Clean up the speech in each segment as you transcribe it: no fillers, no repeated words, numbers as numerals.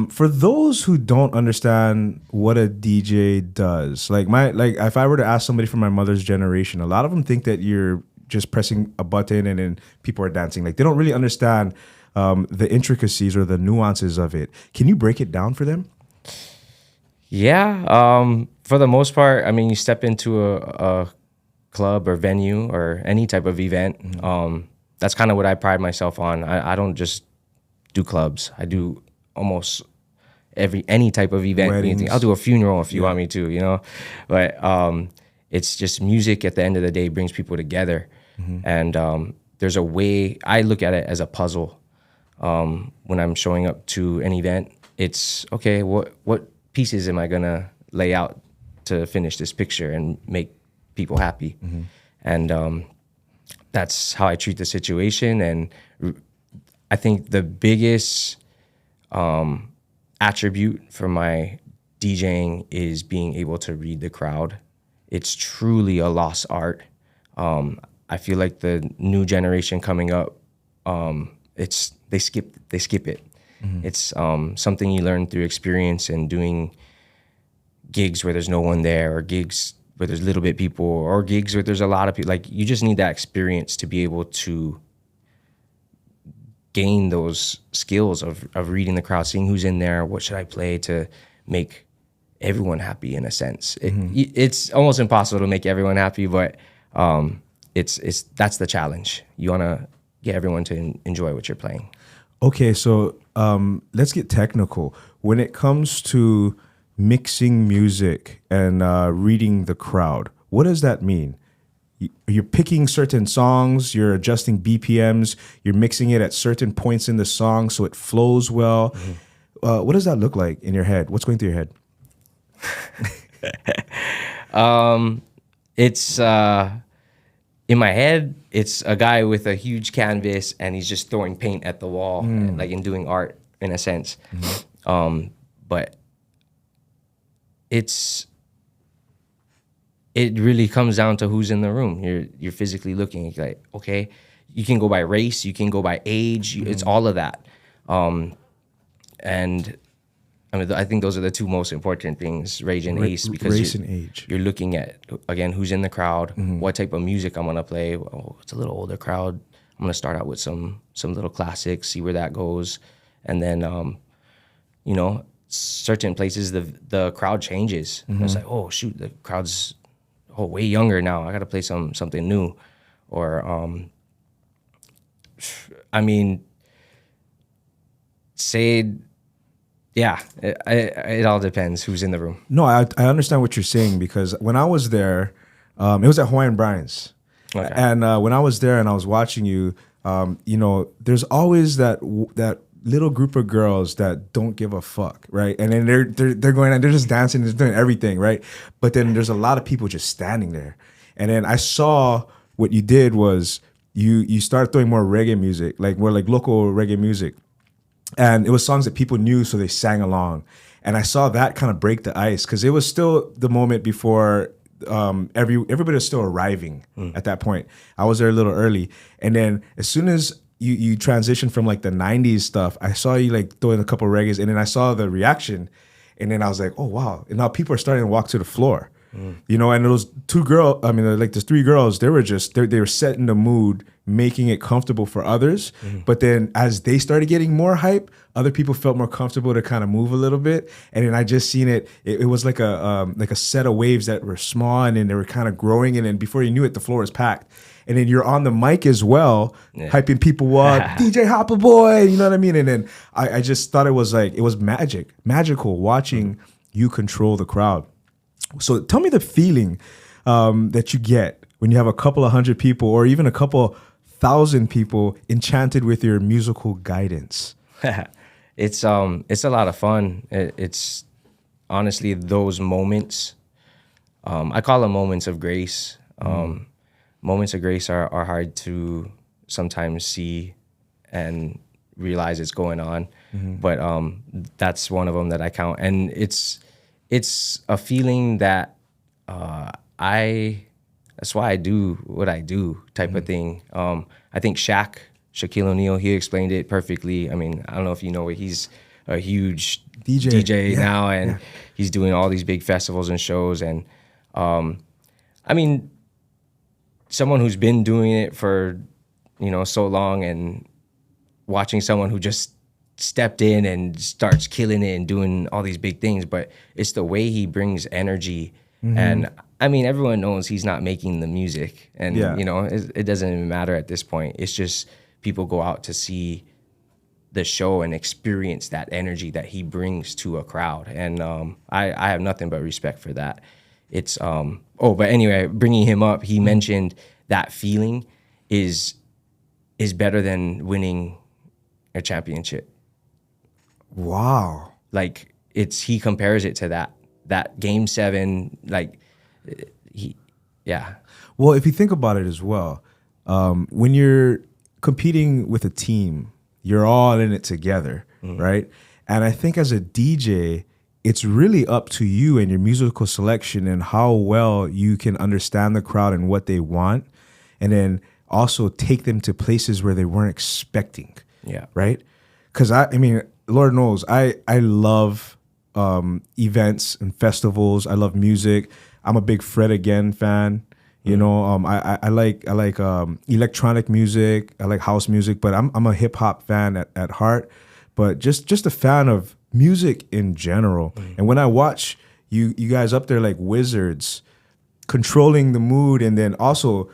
For those who don't understand what a DJ does, like if I were to ask somebody from my mother's generation, a lot of them think that you're just pressing a button and then people are dancing. Like they don't really understand the intricacies or the nuances of it. Can you break it down for them? Yeah, for the most part, I mean, you step into a club or venue or any type of event. That's kind of what I pride myself on. I don't just do clubs. I do almost any type of event. Anything. I'll do a funeral if you want me to, you know. But it's just music at the end of the day brings people together. And there's a way, I look at it as a puzzle. When I'm showing up to an event, it's, okay, what pieces am I gonna lay out to finish this picture and make people happy? And that's how I treat the situation. And I think the biggest attribute for my DJing is being able to read the crowd. It's truly a lost art. I feel like the new generation coming up, they skip it. It's something you learn through experience and doing gigs where there's no one there, or gigs where there's little bit people, or gigs where there's a lot of people. Like, you just need that experience to be able to gain those skills of reading the crowd, seeing who's in there, what should I play to make everyone happy in a sense. It's almost impossible to make everyone happy, but it's that's the challenge. You want to get everyone to enjoy what you're playing. Okay, so let's get technical. When it comes to mixing music and reading the crowd, what does that mean? You're picking certain songs, you're adjusting BPMs, you're mixing it at certain points in the song so it flows well. What does that look like in your head? What's going through your head? It's in my head, it's a guy with a huge canvas and he's just throwing paint at the wall, like in doing art in a sense. But it really comes down to who's in the room. You're physically looking, like, okay, you can go by race, you can go by age, it's all of that. And I mean, I think those are the two most important things, rage and age, because race and age. You're looking at, again, who's in the crowd, what type of music I'm gonna play. Oh, it's a little older crowd. I'm gonna start out with some little classics, see where that goes, and then you know, certain places the crowd changes. It's like, oh shoot, the crowd's way younger now. I gotta play something new, or I mean, say. Yeah, it all depends who's in the room. No, I understand what you're saying, because when I was there, it was at Hawaiian Brian's. Okay. And when I was there and I was watching you, you know, there's always that little group of girls that don't give a fuck, right? And then they're going and they're just dancing, they're doing everything, right? But then there's a lot of people just standing there. And then I saw what you did was you started throwing more reggae music, like more like local reggae music. And it was songs that people knew, so they sang along. And I saw that kind of break the ice, because it was still the moment before everybody was still arriving at that point. I was there a little early. And then as soon as you transitioned from like the 90s stuff, I saw you like throwing a couple of reggaes, and then I saw the reaction. And then I was like, oh, wow. And now people are starting to walk to the floor. You know, and those two girls, I mean, like those three girls, they were setting the mood, making it comfortable for others. But then as they started getting more hype, other people felt more comfortable to kind of move a little bit. And then I just seen it was like a set of waves that were small, and then they were kind of growing. And then before you knew it, the floor was packed. And then you're on the mic as well, hyping people up, DJ Hapa Boy, you know what I mean? And then I just thought it was magical watching you control the crowd. So tell me the feeling that you get when you have a couple of hundred people, or even a couple thousand people enchanted with your musical guidance. It's a lot of fun. It's honestly those moments. I call them moments of grace. Moments of grace are hard to sometimes see and realize it's going on, but that's one of them that I count, and it's a feeling that that's why I do what I do type of thing. I think Shaquille O'Neal, he explained it perfectly. I mean, I don't know if you know it. He's a huge DJ, DJ now, and he's doing all these big festivals and shows. And I mean, someone who's been doing it for, you know, so long, and watching someone who just stepped in and starts killing it and doing all these big things, but it's the way he brings energy. And I mean, everyone knows he's not making the music, and you know, it doesn't even matter at this point. It's just people go out to see the show and experience that energy that he brings to a crowd, and I have nothing but respect for that. It's but anyway, bringing him up, he mentioned that feeling is better than winning a championship. Wow. Like, he compares it to that game 7, like Well, if you think about it as well, when you're competing with a team, you're all in it together, right? And I think as a DJ, it's really up to you and your musical selection and how well you can understand the crowd and what they want, and then also take them to places where they weren't expecting. Yeah. Right? Because I mean, Lord knows, I love events and festivals. I love music. I'm a big Fred Again fan. You know, I like electronic music. I like house music, but I'm a hip hop fan at heart. But just a fan of music in general. And when I watch you guys up there like wizards, controlling the mood, and then also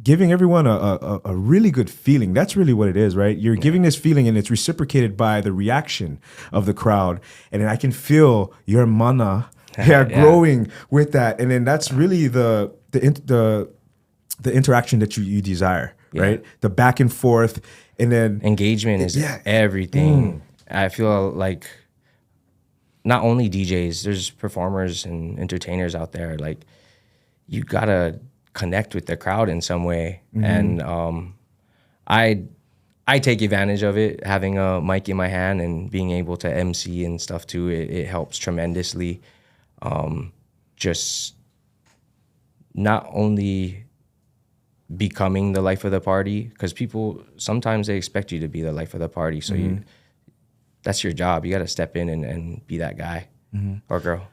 giving everyone a really good feeling. That's really what it is, right? You're giving this feeling, and it's reciprocated by the reaction of the crowd. And then I can feel your mana growing with that. And then that's really the interaction that you desire, right? The back and forth, and then engagement is everything. I feel like not only DJs, there's performers and entertainers out there. Like, you gotta connect with the crowd in some way, and I take advantage of it, having a mic in my hand and being able to MC and stuff too. It helps tremendously. Just not only becoming the life of the party, because people sometimes they expect you to be the life of the party, so that's your job. You got to step in and be that guy or girl.